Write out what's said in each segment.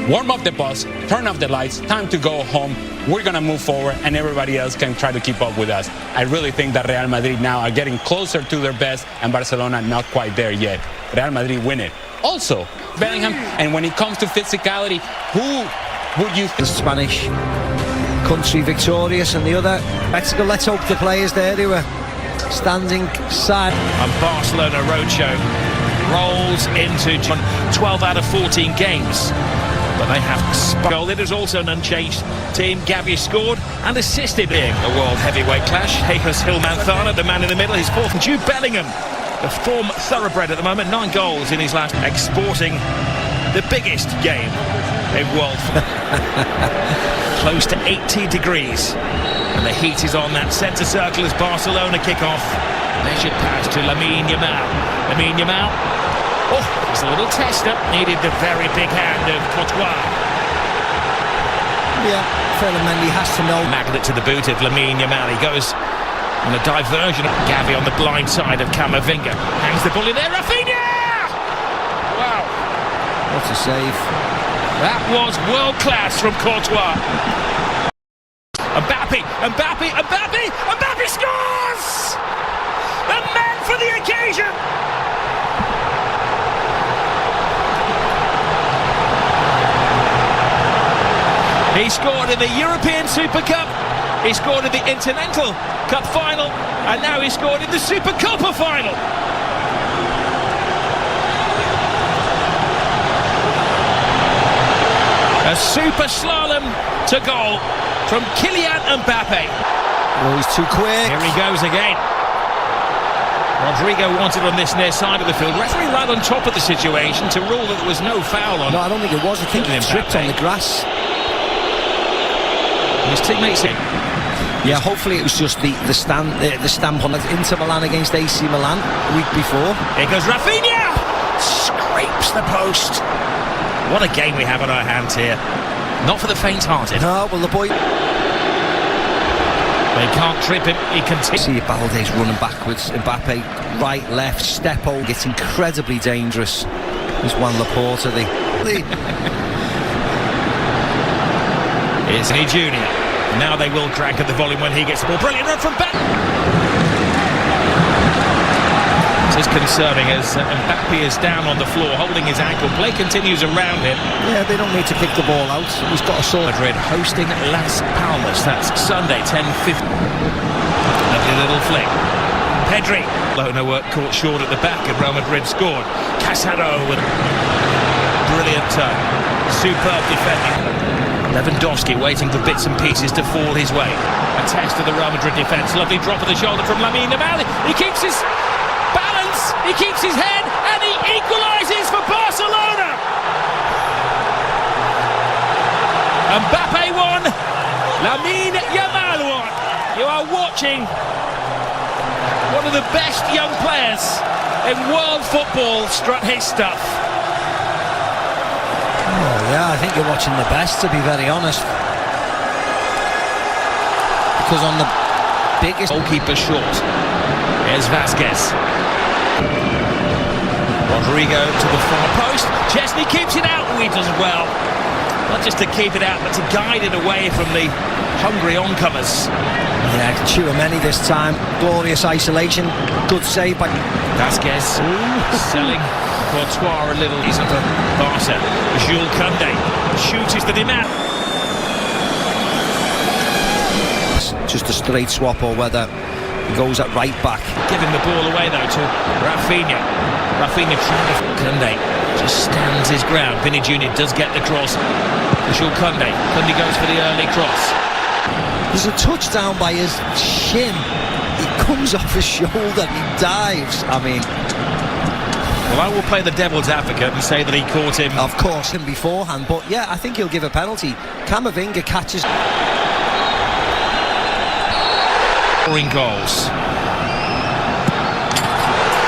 warm up the bus, turn off the lights, time to go home. We're going to move forward, and everybody else can try to keep up with us. I really think that Real Madrid now are getting closer to their best, and Barcelona not quite there yet. Real Madrid win it. Also, Bellingham, and when it comes to physicality, who would you... The Spanish country victorious, and the other, Mexico. Let's hope the players there who were standing side. And Barcelona roadshow rolls into 12 out of 14 games. But they have goal. It is also an unchanged team. Gavi scored and assisted, being a world heavyweight clash. Jesus Hilmanzana, the man in the middle, his fourth. Jude Bellingham, the form thoroughbred at the moment, 9 goals in his last, exporting the biggest game in world close to 80 degrees, and the heat is on that centre circle as Barcelona kick off. Measured pass to Lamine Yamal. Oh, it's a little tester. Needed the very big hand of Courtois. Yeah, Fainal has to know. Magnet to the boot of Lamine Yamal. He goes on a diversion. Gavi on the blind side of Camavinga. Hangs the ball in there. Rafinha! Wow. What a save. That was world class from Courtois. Mbappe scores! The man for the occasion! He scored in the European Super Cup, he scored in the Intercontinental Cup final, and now he scored in the Super Copa final. A super slalom to goal from Kylian Mbappe. Oh, he's too quick. Here he goes again. Rodrigo wanted on this near side of the field. Referee right on top of the situation to rule that there was no foul on. No, I don't think it was. I think he tripped on the grass. His teammates in. Yeah, hopefully it was just the stamp on Inter Milan against AC Milan the week before. Here goes Rafinha! Scrapes the post. What a game we have on our hands here. Not for the faint-hearted. No, well, the boy... They can't trip him. He continues. See Balde's running backwards. Mbappe, right, left, step over. It's incredibly dangerous. There's Juan Laporta. It's He Junior. Now they will crank at the volume when he gets the ball. Brilliant run from back. This is concerning as Mbappe is down on the floor holding his ankle. Play continues around him. Yeah, they don't need to kick the ball out. He's got a sort. Madrid hosting Las Palmas. That's Sunday, 10:50. Lovely little flick. Pedri. Barcelona were caught short at the back and Real Madrid scored. Casado with brilliant turn. Superb defending. Lewandowski waiting for bits and pieces to fall his way. A test of the Real Madrid defence. Lovely drop of the shoulder from Lamine Yamal. He keeps his balance, he keeps his head, and he equalises for Barcelona. Mbappe won, Lamine Yamal won. You are watching one of the best young players in world football strut his stuff. Oh, yeah, I think you're watching the best, to be very honest. Because on the biggest... Goalkeeper short. Here's Vasquez. Rodrigo to the far post. Chesney keeps it out. He does well. Not just to keep it out, but to guide it away from the hungry oncomers. Yeah, Tchouaméni this time. Glorious isolation. Good save by... Vasquez selling Courtois a little. He's up for Barca. Jules Koundé shoots the demand. Just a straight swap, or whether he goes at right back. Giving the ball away though to Rafinha. Rafinha trying to... Koundé just stands his ground. Vini Junior does get the cross. Jules Koundé. Koundé goes for the early cross. There's a touchdown by his shin. He comes off his shoulder and he dives. I mean... Well, I will play the devil's advocate and say that he caught him. Of course, him beforehand, but yeah, I think he'll give a penalty. Camavinga catches... Scoring goals.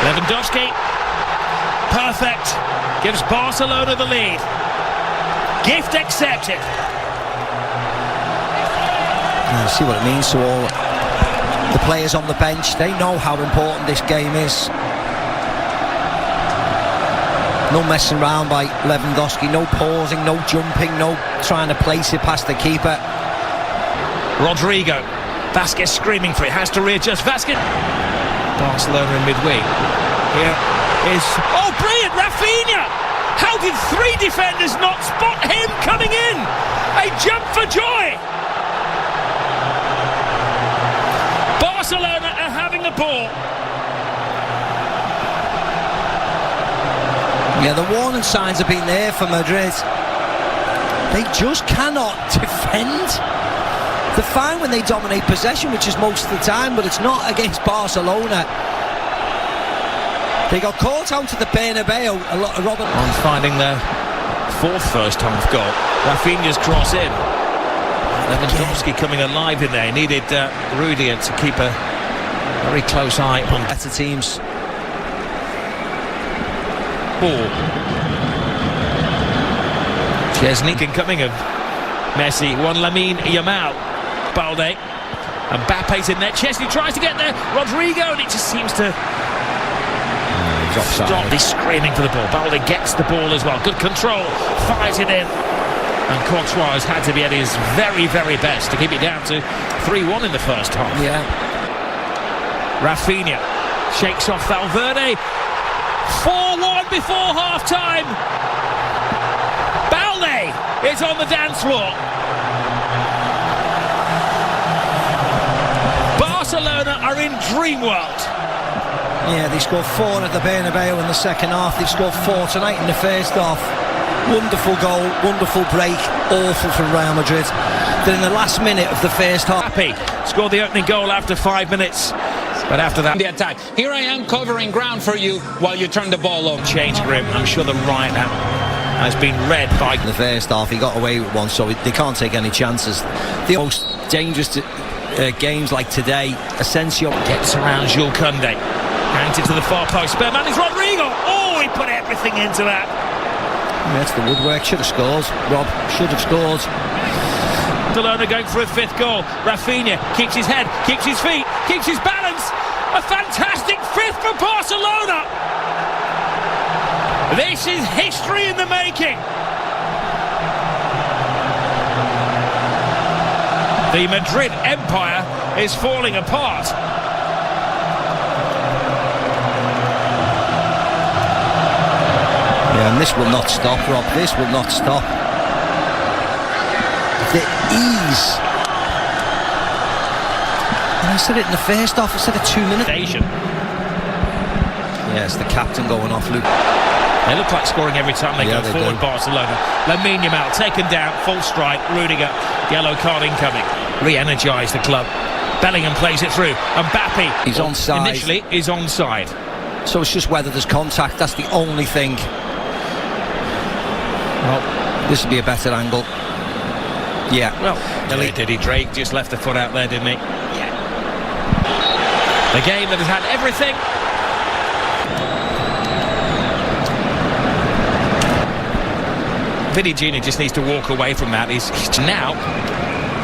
Lewandowski. Perfect. Gives Barcelona the lead. Gift accepted. Yeah, see what it means to all the players on the bench. They know how important this game is. No messing around by Lewandowski, no pausing, no jumping, no trying to place it past the keeper. Rodrigo. Vasquez screaming for it, has to readjust. Vasquez. Barcelona in midweek. Here is... Oh, brilliant! Rafinha! How did 3 defenders not spot him coming in? A jump for joy! Barcelona are having the ball. Yeah, the warning signs have been there for Madrid. They just cannot defend. They're fine when they dominate possession, which is most of the time, but it's not against Barcelona. They got caught out to the Bernabeu. Robert On finding their 4th first-half goal. Rafinha's cross in. Lewandowski coming alive in there. He needed Rudiger to keep a very close eye on better teams. Ball. Chesney coming of Messi. One Lamine Yamal. Balde. And Mbappe's in there. Chesney tries to get there. Rodrigo, and it just seems to stop. He's screaming for the ball. Balde gets the ball as well. Good control. Fires it in. And Courtois has had to be at his very, very best to keep it down to 3-1 in the first half. Yeah. Rafinha shakes off Valverde. 4-1 before half-time. Balde is on the dance floor. Barcelona are in dream world. Yeah, they scored 4 at the Bernabeu in the second half. They've scored 4 tonight in the first half. Wonderful goal, wonderful break, awful from Real Madrid. Then in the last minute of the first half, Happy scored the opening goal after 5 minutes. But after that, the attack. Here I am covering ground for you while you turn the ball over. Change grip. I'm sure the right has been read by the first half. He got away with one, so they can't take any chances. The most dangerous games like today, Asensio gets around Jules Koundé, hangs it to the far post. Spare man is Rodrigo. Oh, he put everything into that. That's the woodwork. Should have scored. Rob should have scored. Barcelona going for a 5th goal. Rafinha keeps his head, keeps his feet, keeps his balance. A fantastic 5th for Barcelona. This is history in the making. The Madrid empire is falling apart. Yeah, and this will not stop, Rob. This will not stop. The ease. And I said it in the first half, I said it 2 minutes. Yes, the captain going off, Luke. They look like scoring every time they go forward, do. Barcelona. Lamine Yamal taken down, full strike. Rudiger, yellow card incoming. Re-energised the club. Bellingham plays it through. And Mbappe, he's onside. Initially, is onside. So it's just whether there's contact. That's the only thing. Well, this would be a better angle. Yeah. Well, did he? Drake just left the foot out there, didn't he? Yeah. The game that has had everything. Vini Jr. just needs to walk away from that. He's now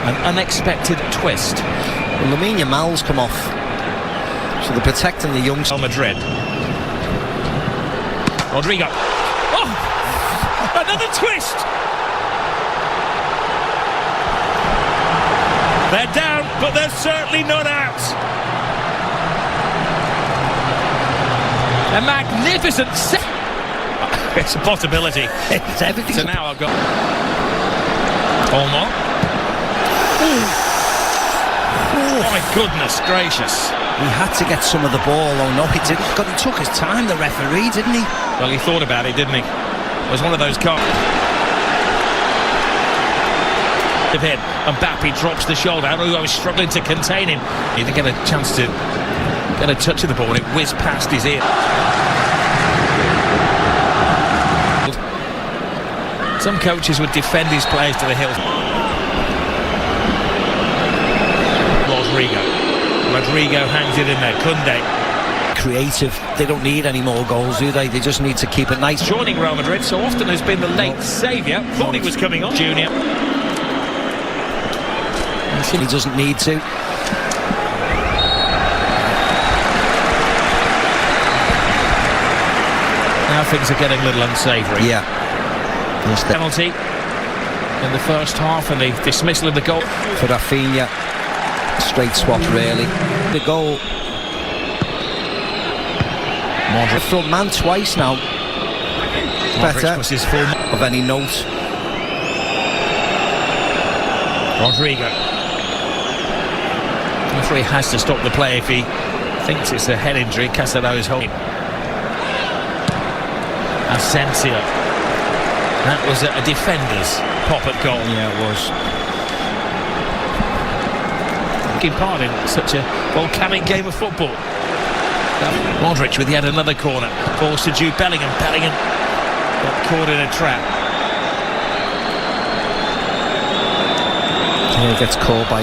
an unexpected twist. Well, Lamine Yamal's come off, so they're protecting the youngster. Real Madrid. Rodrigo. Oh! Another twist! They're down, but they're certainly not out. A magnificent set. It's a possibility. It's everything. So now I've got Olmo. My goodness gracious. He had to get some of the ball. Oh no, he didn't. God, he took his time, the referee, didn't he? Well, he thought about it, didn't he? It was one of those cards. Of him, and Mbappe drops the shoulder. I was struggling to contain him. He didn't get a chance to get a touch of the ball, and it whizzed past his ear. Some coaches would defend his players to the hilt. Rodrigo hangs it in there. Koundé. Creative. They don't need any more goals, do they? They just need to keep it nice. Joining Real Madrid so often has been the late saviour. Thought he was coming on. Junior. He doesn't need to. Now things are getting a little unsavoury. Yeah. Penalty in the first half and the dismissal of the goal. For Rafinha, straight swap really. The goal. Modric front man twice now. Better was his full of any note. Rodrigo. The referee has to stop the play if he thinks it's a head injury. Casado's holding. Asensio. That was a defender's pop at goal. Yeah, it was. Taking part in such a volcanic game of football. Modric with yet another corner. Balls to Jude Bellingham. Bellingham got caught in a trap. Yeah, he gets caught by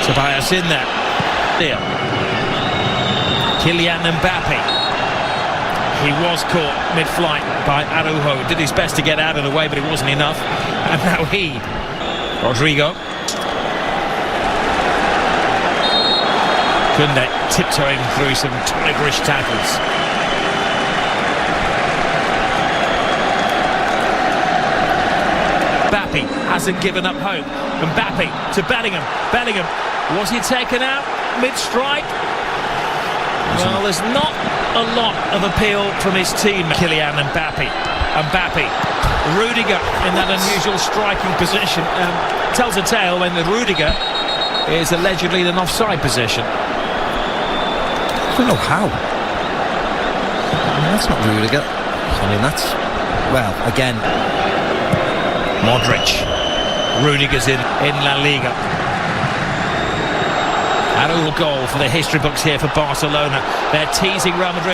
Tobias in there. Kylian Mbappe. He was caught mid-flight by Araujo. Did his best to get out of the way, but it wasn't enough. And now Rodrigo. Kunde tiptoeing through some tigerish tackles. Mbappe hasn't given up hope. Mbappe to Bellingham. Bellingham, was he taken out mid-strike? Well, there's not a lot of appeal from his team. Kylian Mbappe. Rudiger in that unusual striking position. Tells a tale when the Rudiger is allegedly in an offside position. I don't know how. I mean, that's not Rudiger. I mean, that's... Well, again... Modric. Rudiger's in La Liga. Araujo goal for the history books here for Barcelona. They're teasing Realmadrid.